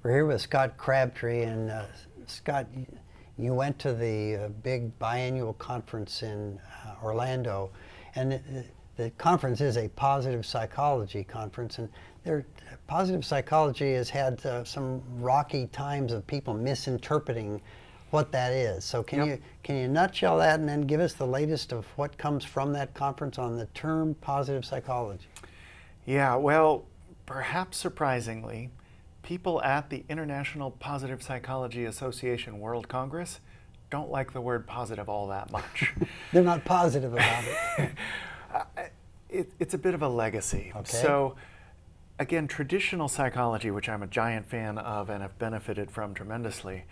We're here with Scott Crabtree, and Scott, you went to the big biannual conference in Orlando, and the conference is a positive psychology conference, and positive psychology has had some rocky times of people misinterpreting what that is. So can you nutshell that and then give us the latest of what comes from that conference on the term positive psychology? Yeah, well, perhaps surprisingly, people at the International Positive Psychology Association World Congress don't like the word positive all that much. They're not positive about it. It's a bit of a legacy. Okay. So, again, traditional psychology, which I'm a giant fan of and have benefited from tremendously,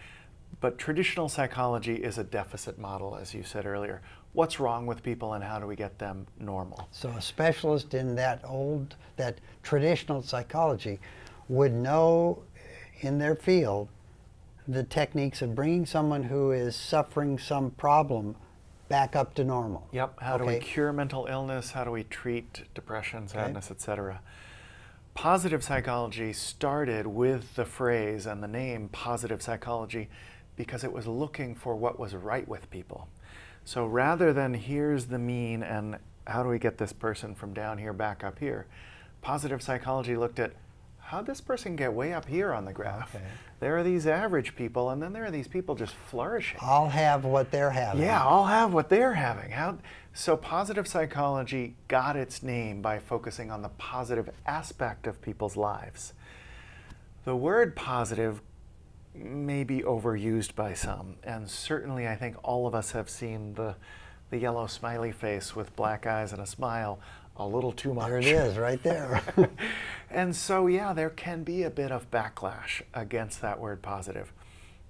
but traditional psychology is a deficit model, as you said earlier. What's wrong with people and how do we get them normal? So a specialist in that traditional psychology would know in their field the techniques of bringing someone who is suffering some problem back up to normal. Yep. How do we cure mental illness? How do we treat depression, sadness, etc.? Positive psychology started with the phrase and the name positive psychology because it was looking for what was right with people. So rather than here's the mean and how do we get this person from down here back up here, positive psychology looked at how'd this person get way up here on the graph? Okay. There are these average people, and then there are these people just flourishing. I'll have what they're having. Yeah, I'll have what they're having. So positive psychology got its name by focusing on the positive aspect of people's lives. The word positive may be overused by some, and certainly I think all of us have seen the yellow smiley face with black eyes and a smile a little too much. There it is, right there. And so, yeah, there can be a bit of backlash against that word positive.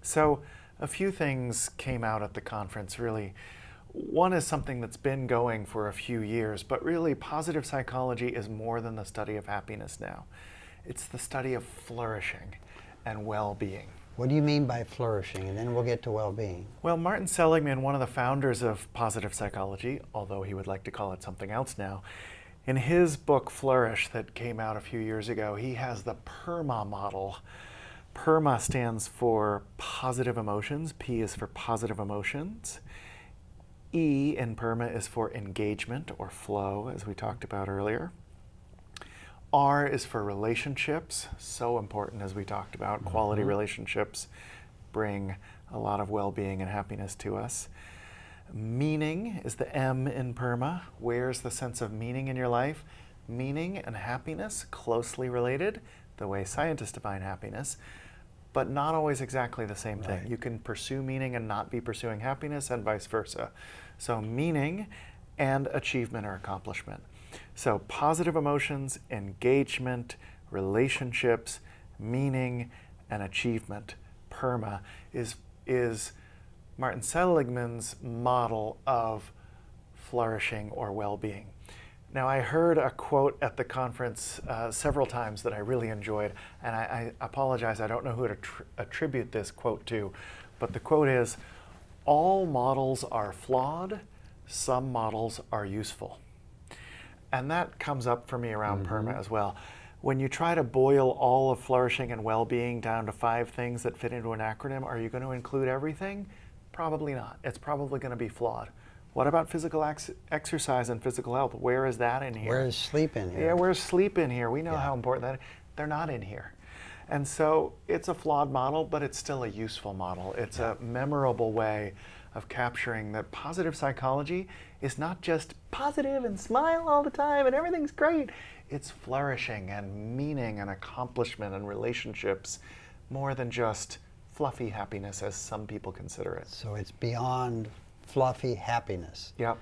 So a few things came out at the conference, really. One is something that's been going for a few years, but really positive psychology is more than the study of happiness now. It's the study of flourishing and well-being. What do you mean by flourishing? And then we'll get to well-being. Well, Martin Seligman, one of the founders of positive psychology, although he would like to call it something else now, in his book Flourish that came out a few years ago, he has the PERMA model. PERMA stands for positive emotions. P is for positive emotions. E in PERMA is for engagement or flow, as we talked about earlier. R is for relationships, so important as we talked about. Quality relationships bring a lot of well-being and happiness to us. Meaning is the M in PERMA. Where's the sense of meaning in your life? Meaning and happiness, closely related, the way scientists define happiness, but not always exactly the same thing. You can pursue meaning and not be pursuing happiness, and vice versa. So meaning and achievement or accomplishment. So positive emotions, engagement, relationships, meaning, and achievement. PERMA is Martin Seligman's model of flourishing or well-being. Now, I heard a quote at the conference several times that I really enjoyed, and I apologize, I don't know who to attribute this quote to, but the quote is, "All models are flawed, some models are useful." And that comes up for me around PERMA as well. When you try to boil all of flourishing and well-being down to 5 things that fit into an acronym, are you going to include everything? Probably not. It's probably going to be flawed. What about physical exercise and physical health? Where is that in here? Where is sleep in here? Yeah, where's sleep in here? We know how important that is. They're not in here. And so it's a flawed model, but it's still a useful model. It's a memorable way of capturing that positive psychology is not just positive and smile all the time and everything's great. It's flourishing and meaning and accomplishment and relationships more than just fluffy happiness as some people consider it. So it's beyond fluffy happiness. Yep.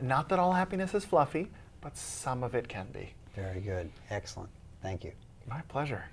Not that all happiness is fluffy, but some of it can be. Very good. Excellent. Thank you. My pleasure.